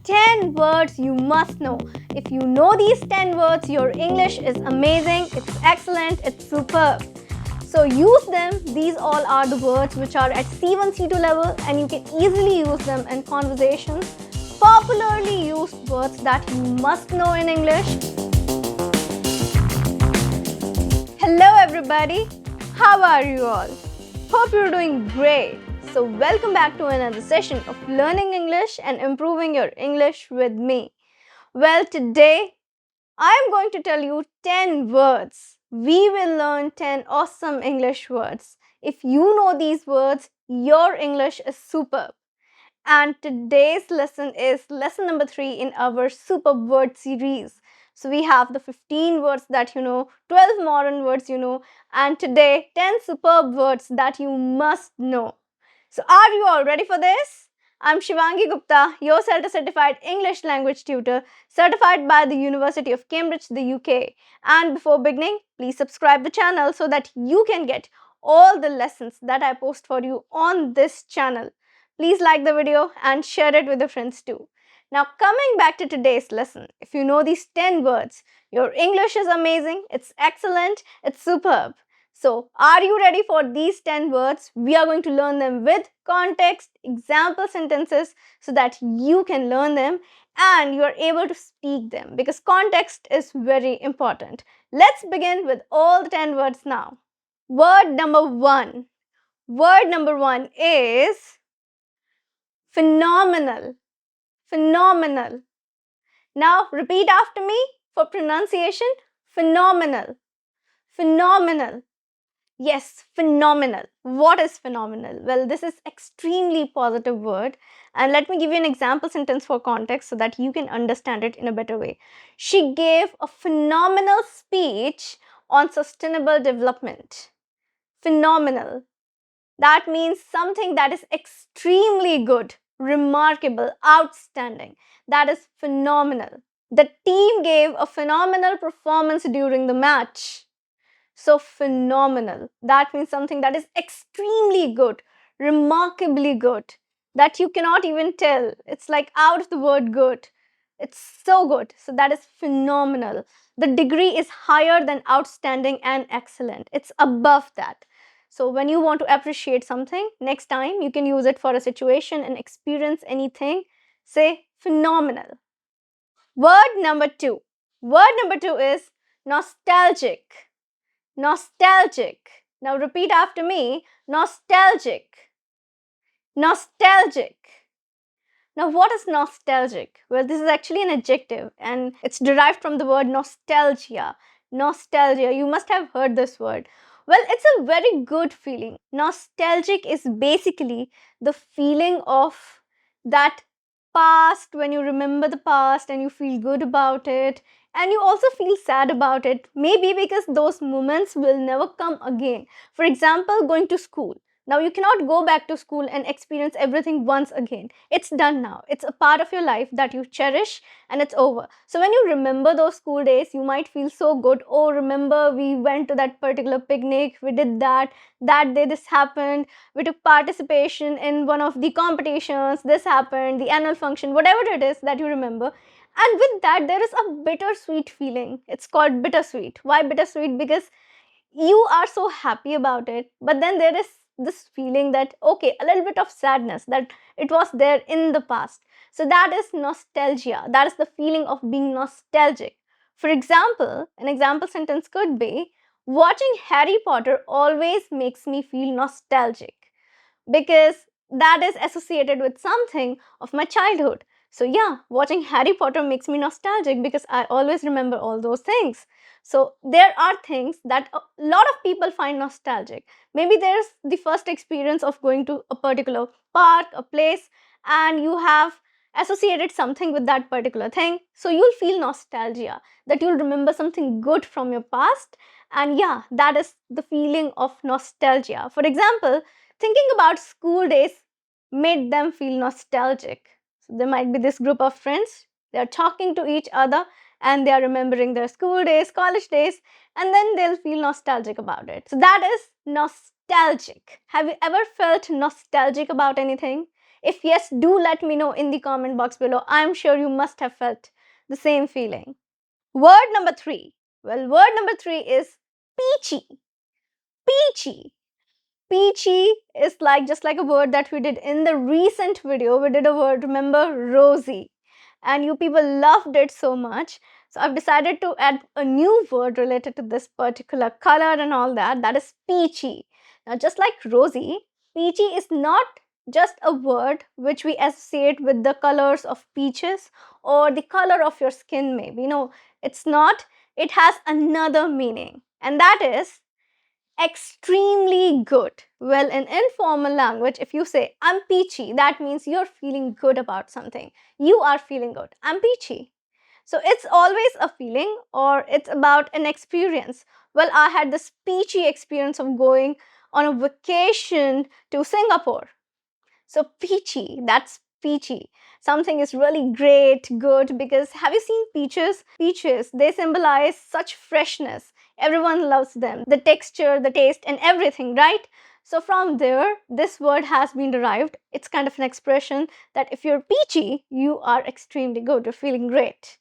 10 words you must know. If you know these 10 words, your English is amazing, it's excellent, it's superb. So use them. These all are the words which are at C1, C2 level, and you can easily use them in conversations. Popularly used words that you must know in English. Hello everybody, how are you all? Hope you're doing great. So welcome back to another session of learning English and improving your English with me. Well, today I am going to tell you 10 words. We will learn 10 awesome English words. If you know these words, your English is superb. And today's lesson is lesson number 3 in our superb word series. So we have the 15 words that you know, 12 modern words you know, and today 10 superb words that you must know. So are you all ready for this? I'm Shivangi Gupta, your certified English language tutor, certified by the University of Cambridge, the UK. And before beginning, please subscribe the channel so that you can get all the lessons that I post for you on this channel. Please like the video and share it with your friends too. Now coming back to today's lesson, if you know these 10 words, your English is amazing, it's excellent, it's superb. So, are you ready for these 10 words? We are going to learn them with context, example sentences so that you can learn them and you are able to speak them because context is very important. Let's begin with all the 10 words now. Word number 1. Word number 1 is phenomenal. Phenomenal. Now, repeat after me for pronunciation. Phenomenal. Phenomenal. Yes, phenomenal. What is phenomenal? Well, this is extremely positive word. And let me give you an example sentence for context so that you can understand it in a better way. She gave a phenomenal speech on sustainable development. Phenomenal. That means something that is extremely good, remarkable, outstanding. That is phenomenal. The team gave a phenomenal performance during the match. So phenomenal. That means something that is extremely good, remarkably good, that you cannot even tell. It's like out of the word good. It's so good. So that is phenomenal. The degree is higher than outstanding and excellent. It's above that. So when you want to appreciate something, next time you can use it for a situation and experience anything. Say phenomenal. Word number 2. Word number 2 is nostalgic. Nostalgic. Now repeat after me. Nostalgic. Nostalgic. Now what is nostalgic? Well, this is actually an adjective and it's derived from the word nostalgia. Nostalgia. You must have heard this word. Well, it's a very good feeling. Nostalgic is basically the feeling of that past, when you remember the past and you feel good about it, and you also feel sad about it, maybe because those moments will never come again. For example, going to school. Now you cannot go back to school and experience everything once again. It's done now. It's a part of your life that you cherish and it's over. So when you remember those school days, you might feel so good. Oh, remember we went to that particular picnic, we did that day this happened, we took participation in one of the competitions, this happened, the annual function, whatever it is that you remember. And with that, there is a bittersweet feeling. It's called bittersweet. Why bittersweet? Because you are so happy about it, but then there is this feeling that, okay, a little bit of sadness that it was there in the past. So that is nostalgia. That is the feeling of being nostalgic. For example, an example sentence could be, watching Harry Potter always makes me feel nostalgic because that is associated with something of my childhood. So yeah, watching Harry Potter makes me nostalgic because I always remember all those things. So there are things that a lot of people find nostalgic. Maybe there's the first experience of going to a particular park, a place, and you have associated something with that particular thing. So you'll feel nostalgia, that you'll remember something good from your past. And yeah, that is the feeling of nostalgia. For example, thinking about school days made them feel nostalgic. So there might be this group of friends, they are talking to each other and they are remembering their school days, college days, and then they'll feel nostalgic about it. So that is nostalgic. Have you ever felt nostalgic about anything? If yes, do let me know in the comment box below. I'm sure you must have felt the same feeling. Word number 3. Well, word number 3 is peachy. Peachy. Peachy is like just like a word that we did in the recent video. We did a word, remember, rosy. And you people loved it so much. So I've decided to add a new word related to this particular color and all that. That is peachy. Now, just like rosy, peachy is not just a word which we associate with the colors of peaches or the color of your skin, maybe. No, it's not. It has another meaning, and that is extremely good. Well, in informal language, if you say I'm peachy, that means you're feeling good about something. You are feeling good. I'm peachy. So it's always a feeling or it's about an experience. Well, I had this peachy experience of going on a vacation to Singapore. So peachy, that's peachy. Something is really great, good, because have you seen peaches? Peaches, they symbolize such freshness. Everyone loves them. The texture, the taste, and everything, right? So from there, this word has been derived. It's kind of an expression that if you're peachy, you are extremely good, you're feeling great.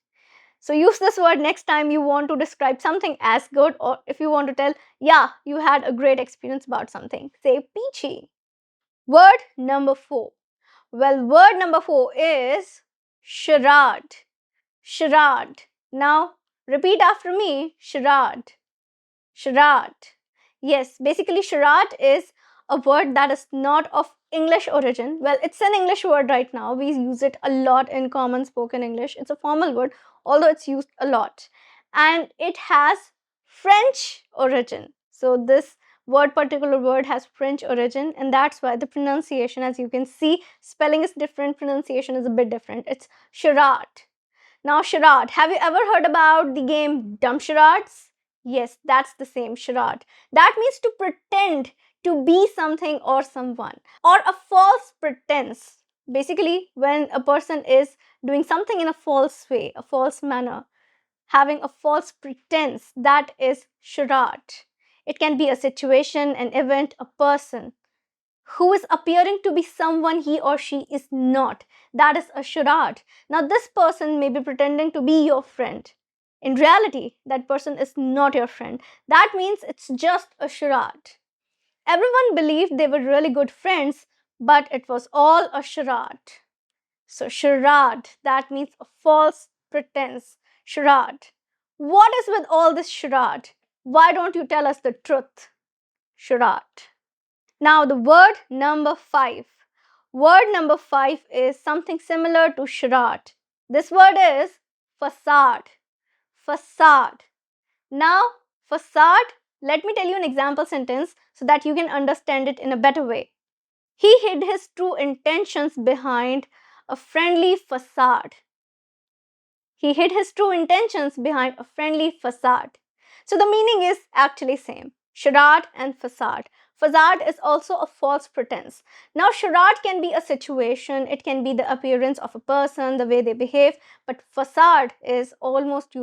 So use this word next time you want to describe something as good, or if you want to tell, yeah, you had a great experience about something. Say peachy. Word number 4. Well, word number 4 is charade. Charade. Now, repeat after me. Charade. Charade. Yes, basically, charade is a word that is not of English origin. Well, it's an English word right now. We use it a lot in common spoken English. It's a formal word, although it's used a lot. And it has French origin. So, this particular word has French origin, and that's why the pronunciation, as you can see, spelling is different, pronunciation is a bit different. It's charade. Now, charade. Have you ever heard about the game Dumb Charades? Yes, that's the same, charade. That means to pretend to be something or someone, or a false pretense. Basically, when a person is doing something in a false way, a false manner, having a false pretense, that is charade. It can be a situation, an event, a person who is appearing to be someone he or she is not. That is a charade. Now, this person may be pretending to be your friend. In reality, that person is not your friend. That means it's just a charade. Everyone believed they were really good friends, but it was all a charade. So, charade, that means a false pretense. Charade. What is with all this charade? Why don't you tell us the truth? Charade. Now, the word number 5. Word number 5 is something similar to charade. This word is facade. Facade. Now, facade, let me tell you an example sentence so that you can understand it in a better way. He hid his true intentions behind a friendly facade. He hid his true intentions behind a friendly facade. So the meaning is actually same. Charade and facade. Facade is also a false pretense. Now, charade can be a situation, it can be the appearance of a person, the way they behave, but facade is almost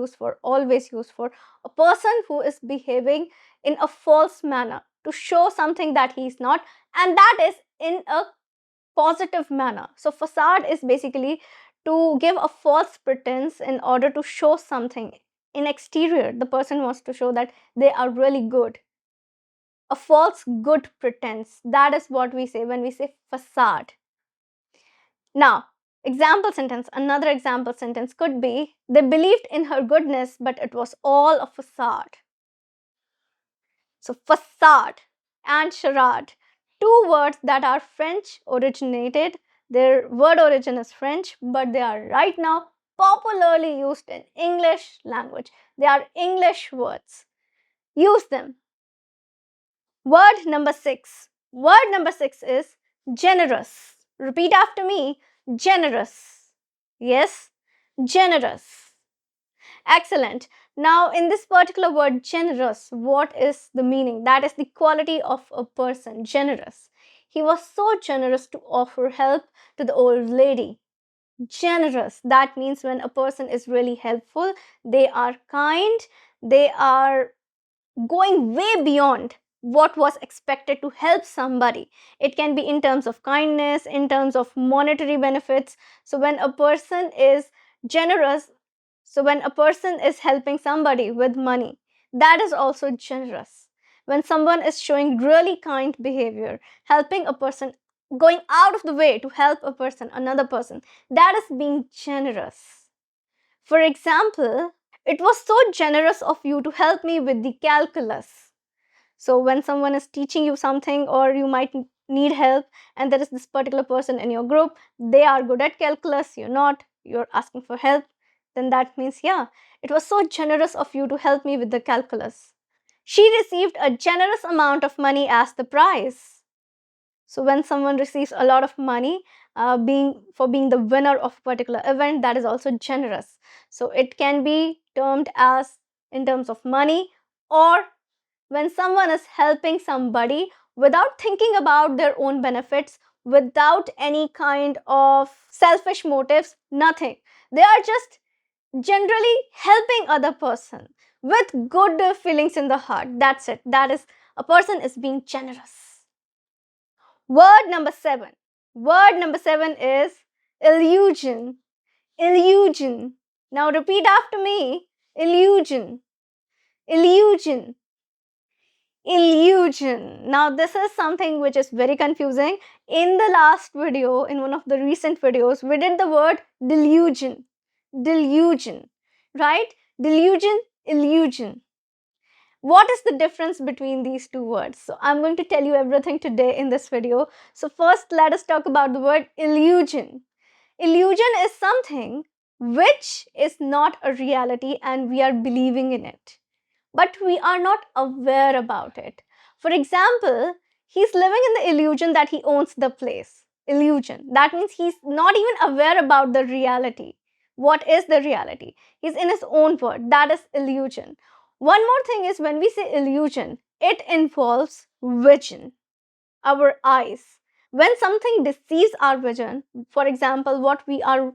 always used for a person who is behaving in a false manner to show something that he is not, and that is in a positive manner. So, facade is basically to give a false pretense in order to show something in exterior. The person wants to show that they are really good. A false good pretense. That is what we say when we say facade. Now, example sentence, another example sentence could be, they believed in her goodness, but it was all a facade. So, facade and charade, two words that are French originated. Their word origin is French, but they are right now popularly used in English language. They are English words. Use them. Word number 6. Word number 6 is generous. Repeat after me. Generous. Yes, generous. Excellent. Now, in this particular word, generous, what is the meaning? That is the quality of a person, generous. He was so generous to offer help to the old lady. Generous, that means when a person is really helpful, they are kind, they are going way beyond what was expected to help somebody. It can be in terms of kindness, in terms of monetary benefits. So when a person is generous, so when a person is helping somebody with money, that is also generous. When someone is showing really kind behavior, helping a person, going out of the way to help a person, another person, that is being generous. For example, it was so generous of you to help me with the calculus. So when someone is teaching you something, or you might need help, and there is this particular person in your group, they are good at calculus, you're not, you're asking for help, then that means, yeah, it was so generous of you to help me with the calculus. She received a generous amount of money as the prize. So when someone receives a lot of money, being the winner of a particular event, that is also generous. So it can be termed as in terms of money, or when someone is helping somebody without thinking about their own benefits, without any kind of selfish motives, nothing. They are just generally helping other person with good feelings in the heart. That's it. That is, a person is being generous. Word number 7. Word number 7 is illusion. Illusion. Now repeat after me. Illusion. Illusion. Illusion. Now this is something which is very confusing. In the last video, in one of the recent videos, we did the word delusion. Delusion. Right? Delusion, illusion. What is the difference between these two words? So I'm going to tell you everything today in this video. So first, let us talk about the word illusion. Illusion is something which is not a reality and we are believing in it, but we are not aware about it. For example, he's living in the illusion that he owns the place. Illusion. That means he's not even aware about the reality. What is the reality? He's in his own world. That is illusion. One more thing is, when we say illusion, it involves vision, our eyes. When something deceives our vision, for example, what we are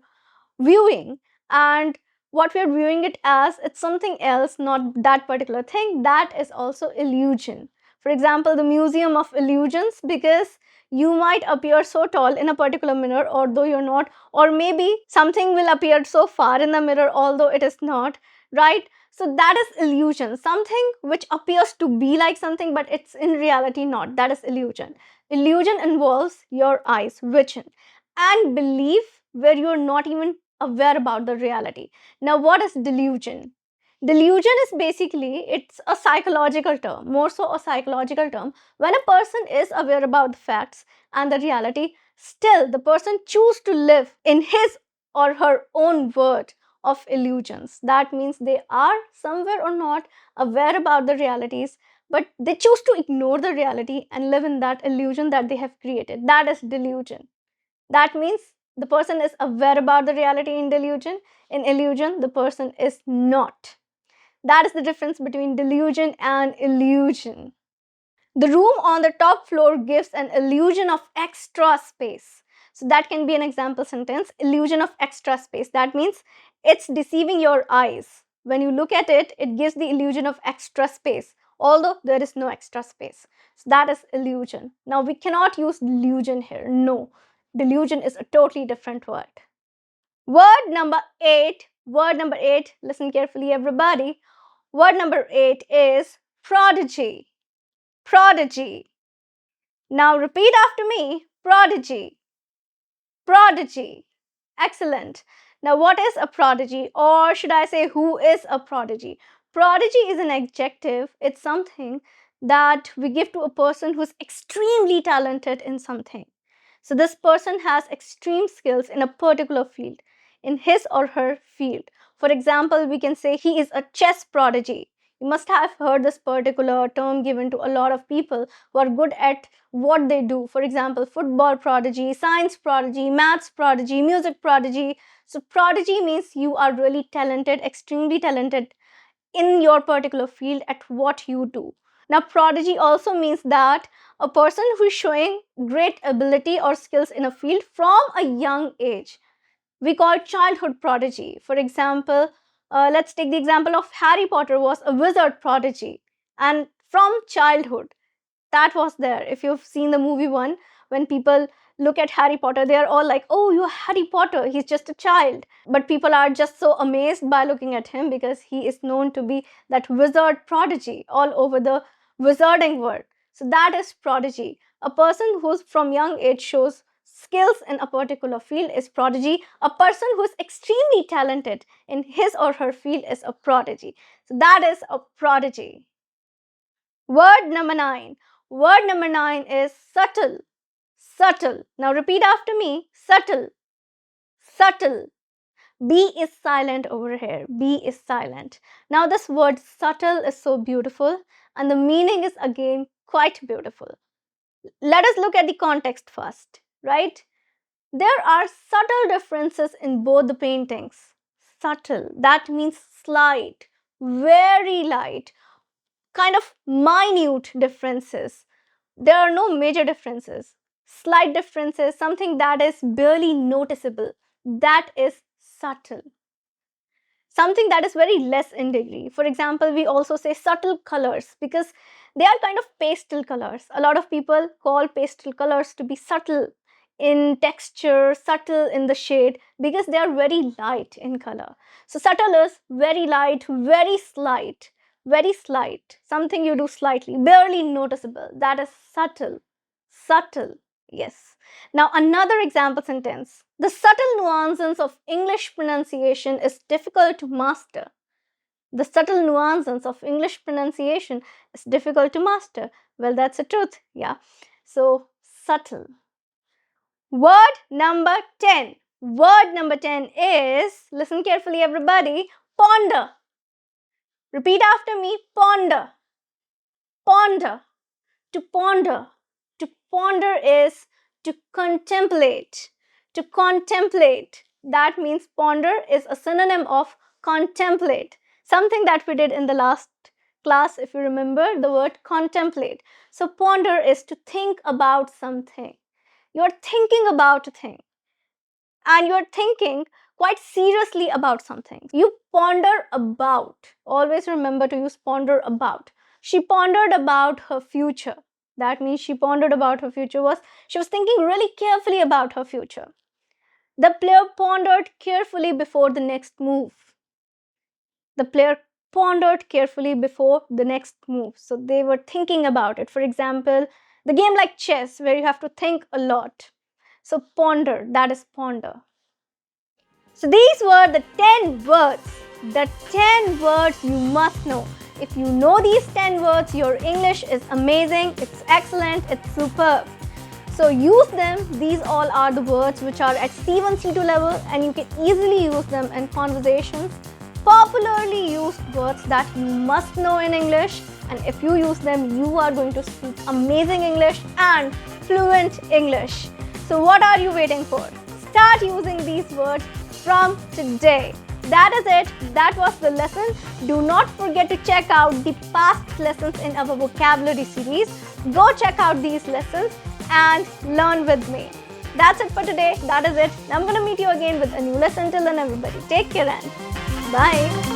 viewing, and what we are viewing it as, it's something else, not that particular thing, that is also illusion. For example, the museum of illusions, because you might appear so tall in a particular mirror although you're not, or maybe something will appear so far in the mirror although it is not, right? So that is illusion, something which appears to be like something but it's in reality not. That is illusion. Illusion involves your eyes, vision, and belief where you're not even aware about the reality. Now, what is delusion? Delusion is basically, it's a psychological term, more so a psychological term. When a person is aware about the facts and the reality, still the person choose to live in his or her own world of illusions. That means they are somewhere or not aware about the realities, but they choose to ignore the reality and live in that illusion that they have created. That is delusion. That means the person is aware about the reality in delusion. In illusion, the person is not. That is the difference between delusion and illusion. The room on the top floor gives an illusion of extra space. So that can be an example sentence, illusion of extra space. That means it's deceiving your eyes. When you look at it, it gives the illusion of extra space, although there is no extra space. So that is illusion. Now we cannot use delusion here. No, delusion is a totally different word. Word number 8. Word number 8. Listen carefully, everybody. Word number 8 is prodigy. Prodigy. Now repeat after me. Prodigy. Prodigy. Excellent. Now what is a prodigy, or should I say who is a prodigy? Prodigy is an adjective. It's something that we give to a person who's extremely talented in something. So this person has extreme skills in a particular field, in his or her field. For example, we can say he is a chess prodigy. You must have heard this particular term given to a lot of people who are good at what they do. For example, football prodigy, science prodigy, maths prodigy, music prodigy. So prodigy means you are really talented, extremely talented in your particular field at what you do. Now, prodigy also means that a person who is showing great ability or skills in a field from a young age. We call childhood prodigy. For example, let's take the example of Harry Potter was a wizard prodigy, and from childhood that was there. If you've seen the movie one, when people look at Harry Potter, they are all like, oh, you're Harry Potter, he's just a child. But people are just so amazed by looking at him because he is known to be that wizard prodigy all over the wizarding world. So that is prodigy. A person who's from young age shows skills in a particular field is prodigy. A person who is extremely talented in his or her field is a prodigy. So that is a prodigy. Word number 9. Word number 9 is subtle. Subtle. Now repeat after me. Subtle. Subtle. B is silent over here. B is silent. Now this word subtle is so beautiful and the meaning is again quite beautiful. Let us look at the context first, right? There are subtle differences in both the paintings. Subtle. That means slight, very light, kind of minute differences. There are no major differences. Slight differences, something that is barely noticeable. That is subtle. Something that is very less in degree. For example, we also say subtle colors because they are kind of pastel colors. A lot of people call pastel colors to be subtle in texture, subtle in the shade because they are very light in color. So subtle is very light, very slight, something you do slightly, barely noticeable. That is subtle. Subtle. Yes. Now another example sentence. The subtle nuances of English pronunciation is difficult to master. The subtle nuances of English pronunciation is difficult to master. Well, that's the truth. Yeah. So subtle. Word number 10. Word number 10 is, listen carefully everybody, ponder. Repeat after me, ponder. Ponder. To ponder. To ponder is to contemplate. To contemplate. That means ponder is a synonym of contemplate. Something that we did in the last class, if you remember, the word contemplate. So ponder is to think about something. You're thinking about a thing. And you're thinking quite seriously about something. You ponder about. Always remember to use ponder about. She pondered about her future. That means she pondered about her future she was thinking really carefully about her future. The player pondered carefully before the next move. The player pondered carefully before the next move. So they were thinking about it. For example, the game like chess where you have to think a lot. So ponder, that is ponder. So these were the 10 words. The 10 words you must know. If you know these 10 words, your English is amazing, it's excellent, it's superb. So use them. These all are the words which are at C1, C2 level and you can easily use them in conversations. Popularly used words that you must know in English, and if you use them, you are going to speak amazing English and fluent English. So what are you waiting for? Start using these words from today. That is it. That was the lesson. Do not forget to check out the past lessons in our vocabulary series. Go check out these lessons and learn with me. That's it for today. That is it. I'm going to meet you again with a new lesson. Till then, everybody, take care and bye.